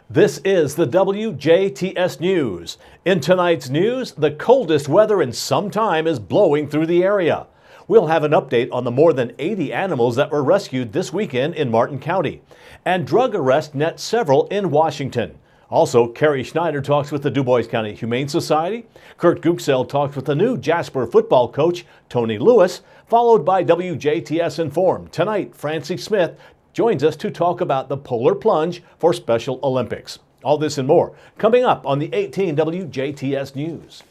This is the WJTS News. In tonight's news, the coldest weather in some time is blowing through the area. We'll have an update on the more than 80 animals that were rescued this weekend in Martin County. And drug arrest net several in Washington. Also, Carrie Schneider talks with the Dubois County Humane Society. Kurt Guxell talks with the new Jasper football coach, Tony Lewis, followed by WJTS Informed. Tonight, Francie Smith joins us to talk about the polar plunge for Special Olympics. All this and more coming up on the 18 WJTS News.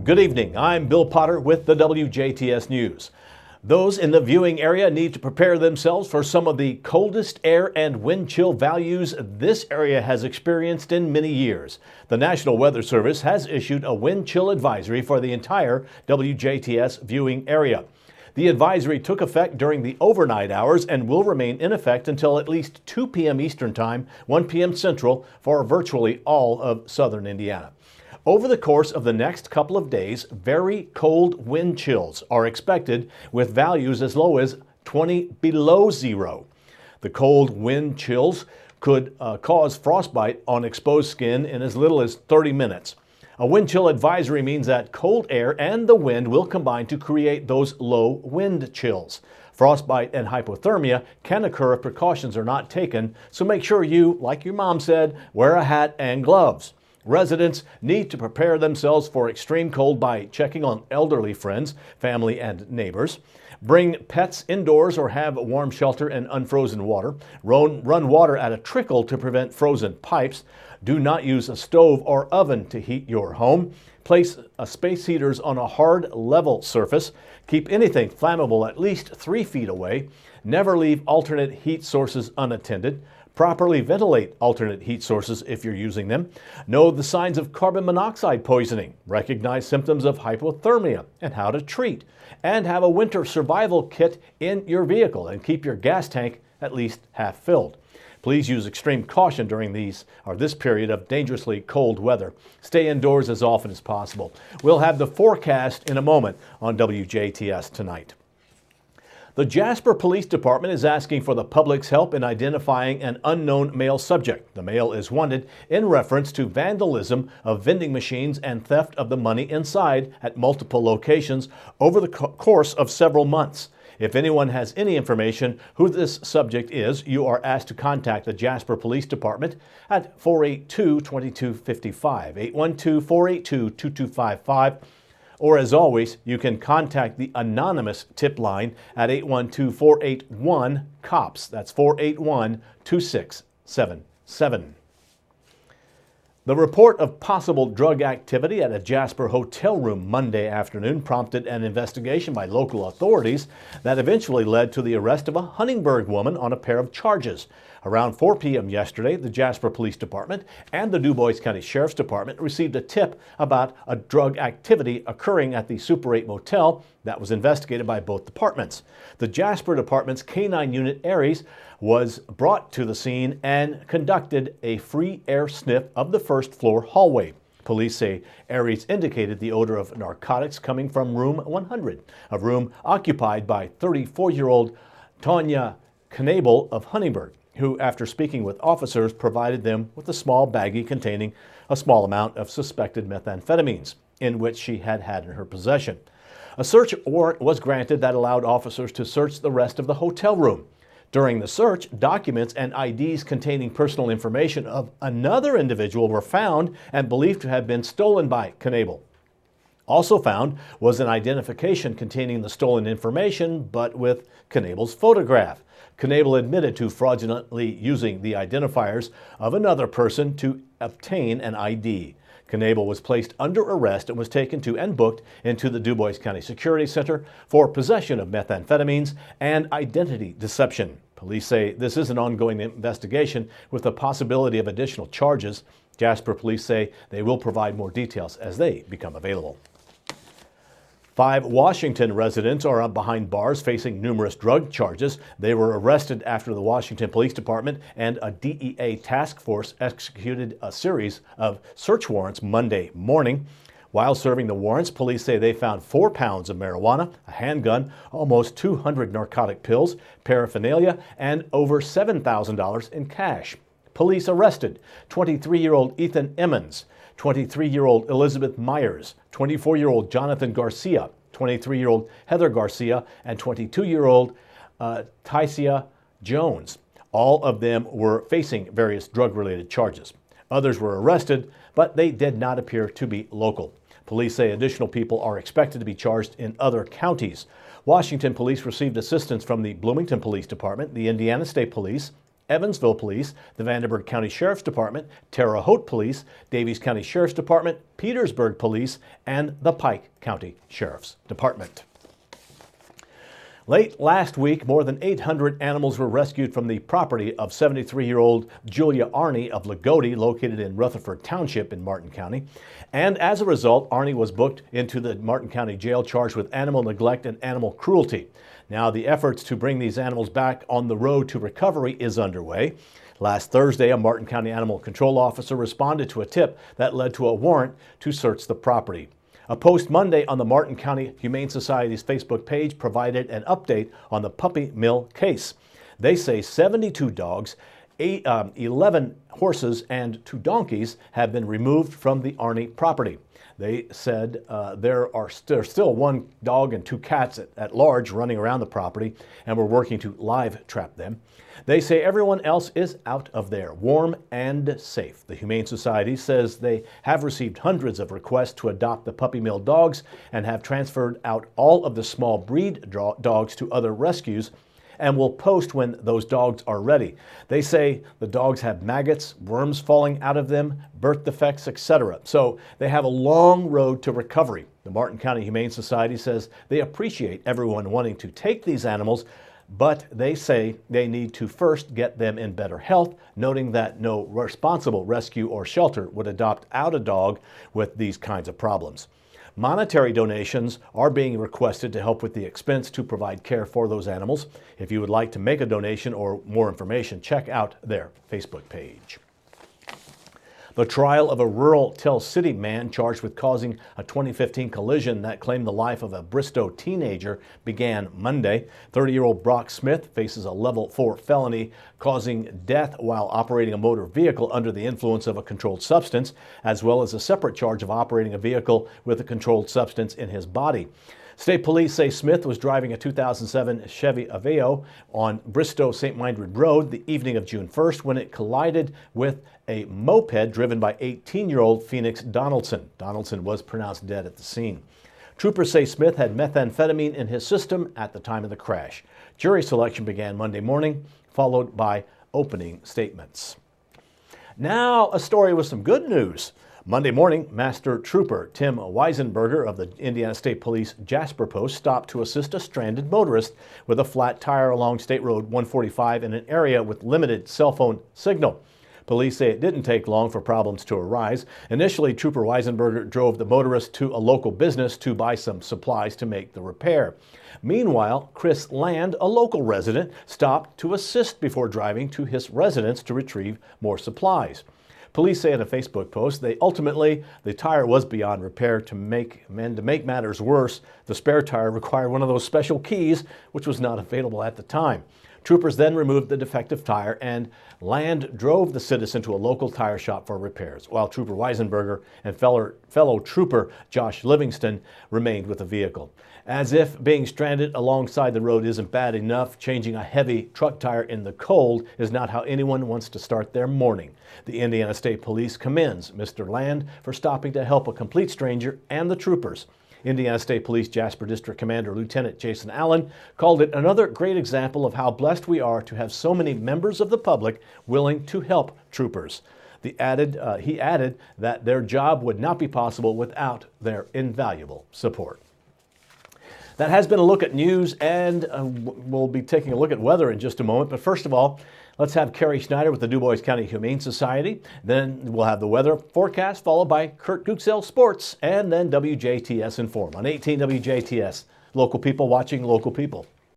Good evening, I'm Bill Potter with the WJTS News. Those in the viewing area need to prepare themselves for some of the coldest air and wind chill values this area has experienced in many years. The National Weather Service has issued a wind chill advisory for the entire WJTS viewing area. The advisory took effect during the overnight hours and will remain in effect until at least 2 p.m. Eastern Time, 1 p.m. Central for virtually all of southern Indiana. Over the course of the next couple of days, very cold wind chills are expected with values as low as 20 below zero. The cold wind chills could cause frostbite on exposed skin in as little as 30 minutes. A wind chill advisory means that cold air and the wind will combine to create those low wind chills. Frostbite and hypothermia can occur if precautions are not taken, so make sure you, like your mom said, wear a hat and gloves. Residents need to prepare themselves for extreme cold by checking on elderly friends, family, and neighbors. Bring pets indoors or have warm shelter and unfrozen water. Run water at a trickle to prevent frozen pipes. Do not use a stove or oven to heat your home. Place space heaters on a hard, level surface. Keep anything flammable at least 3 feet away. Never leave alternate heat sources unattended. Properly ventilate alternate heat sources if you're using them. Know the signs of carbon monoxide poisoning. Recognize symptoms of hypothermia and how to treat. And have a winter survival kit in your vehicle and keep your gas tank at least half filled. Please use extreme caution during this period of dangerously cold weather. Stay indoors as often as possible. We'll have the forecast in a moment on WJTS tonight. The Jasper Police Department is asking for the public's help in identifying an unknown male subject. The male is wanted in reference to vandalism of vending machines and theft of the money inside at multiple locations over the course of several months. If anyone has any information who this subject is, you are asked to contact the Jasper Police Department at 482-2255, 812-482-2255. Or as always, you can contact the anonymous tip line at 812-481-COPS. That's 481-2677. The report of possible drug activity at a Jasper hotel room Monday afternoon prompted an investigation by local authorities that eventually led to the arrest of a Huntingburg woman on a pair of charges. Around 4 p.m. yesterday, the Jasper Police Department and the Dubois County Sheriff's Department received a tip about a drug activity occurring at the Super 8 motel that was investigated by both departments. The Jasper Department's K-9 unit Aries was brought to the scene and conducted a free air sniff of the first floor hallway. Police say Aries indicated the odor of narcotics coming from room 100, a room occupied by 34-year-old Tanya Knabel of Huntingburg, who, after speaking with officers, provided them with a small baggie containing a small amount of suspected methamphetamines, in which she had in her possession. A search warrant was granted that allowed officers to search the rest of the hotel room. During the search, documents and IDs containing personal information of another individual were found and believed to have been stolen by Knabel. Also found was an identification containing the stolen information, but with Knabel's photograph. Knabel admitted to fraudulently using the identifiers of another person to obtain an ID. Knabel was placed under arrest and was taken to and booked into the Dubois County Security Center for possession of methamphetamines and identity deception. Police say this is an ongoing investigation with the possibility of additional charges. Jasper police say they will provide more details as they become available. 5 Washington residents are behind bars facing numerous drug charges. They were arrested after the Washington Police Department and a DEA task force executed a series of search warrants Monday morning. While serving the warrants, police say they found 4 pounds of marijuana, a handgun, almost 200 narcotic pills, paraphernalia, and over $7,000 in cash. Police arrested 23-year-old Ethan Emmons, 23-year-old Elizabeth Myers, 24-year-old Jonathan Garcia, 23-year-old Heather Garcia, and 22-year-old Tycia Jones. All of them were facing various drug-related charges. Others were arrested, but they did not appear to be local. Police say additional people are expected to be charged in other counties. Washington police received assistance from the Bloomington Police Department, the Indiana State Police, Evansville Police, the Vanderburgh County Sheriff's Department, Terre Haute Police, Davies County Sheriff's Department, Petersburg Police, and the Pike County Sheriff's Department. Late last week, more than 800 animals were rescued from the property of 73-year-old Julia Arney of Lagodi, located in Rutherford Township in Martin County. And as a result, Arney was booked into the Martin County Jail charged with animal neglect and animal cruelty. Now, the efforts to bring these animals back on the road to recovery is underway. Last Thursday, a Martin County Animal Control officer responded to a tip that led to a warrant to search the property. A post Monday on the Martin County Humane Society's Facebook page provided an update on the puppy mill case. They say 72 dogs, 11 horses, and 2 donkeys have been removed from the Arney property. They said there's still 1 dog and 2 cats at large running around the property, and we're working to live trap them. They say everyone else is out of there, warm and safe. The Humane Society says they have received hundreds of requests to adopt the puppy mill dogs and have transferred out all of the small breed dogs to other rescues, and will post when those dogs are ready. They say the dogs have maggots, worms falling out of them, birth defects, etc. So they have a long road to recovery. The Martin County Humane Society says they appreciate everyone wanting to take these animals, but they say they need to first get them in better health, noting that no responsible rescue or shelter would adopt out a dog with these kinds of problems. Monetary donations are being requested to help with the expense to provide care for those animals. If you would like to make a donation or more information, check out their Facebook page. The trial of a rural Tell City man charged with causing a 2015 collision that claimed the life of a Bristow teenager began Monday. 30-year-old Brock Smith faces a level 4 felony causing death while operating a motor vehicle under the influence of a controlled substance, as well as a separate charge of operating a vehicle with a controlled substance in his body. State police say Smith was driving a 2007 Chevy Aveo on Bristow-St. Mildred Road the evening of June 1st when it collided with a moped driven by 18-year-old Phoenix Donaldson. Donaldson was pronounced dead at the scene. Troopers say Smith had methamphetamine in his system at the time of the crash. Jury selection began Monday morning, followed by opening statements. Now, a story with some good news. Monday morning, Master Trooper Tim Weisenberger of the Indiana State Police Jasper Post stopped to assist a stranded motorist with a flat tire along State Road 145 in an area with limited cell phone signal. Police say it didn't take long for problems to arise. Initially, Trooper Weisenberger drove the motorist to a local business to buy some supplies to make the repair. Meanwhile, Chris Land, a local resident, stopped to assist before driving to his residence to retrieve more supplies. Police say in a Facebook post, the tire was beyond repair. To make matters worse, the spare tire required one of those special keys, which was not available at the time. Troopers then removed the defective tire, and Land drove the citizen to a local tire shop for repairs, while Trooper Weisenberger and fellow Trooper Josh Livingston remained with the vehicle. As if being stranded alongside the road isn't bad enough, changing a heavy truck tire in the cold is not how anyone wants to start their morning. The Indiana State Police commends Mr. Land for stopping to help a complete stranger and the troopers. Indiana State Police Jasper District Commander Lieutenant Jason Allen called it another great example of how blessed we are to have so many members of the public willing to help troopers. He added that their job would not be possible without their invaluable support. That has been a look at news, and we'll be taking a look at weather in just a moment. But first of all, Let's have Carrie Schneider with the DuBois County Humane Society. Then we'll have the weather forecast, followed by Kurt Guxell Sports, and then WJTS Inform on 18 WJTS. Local people watching local people.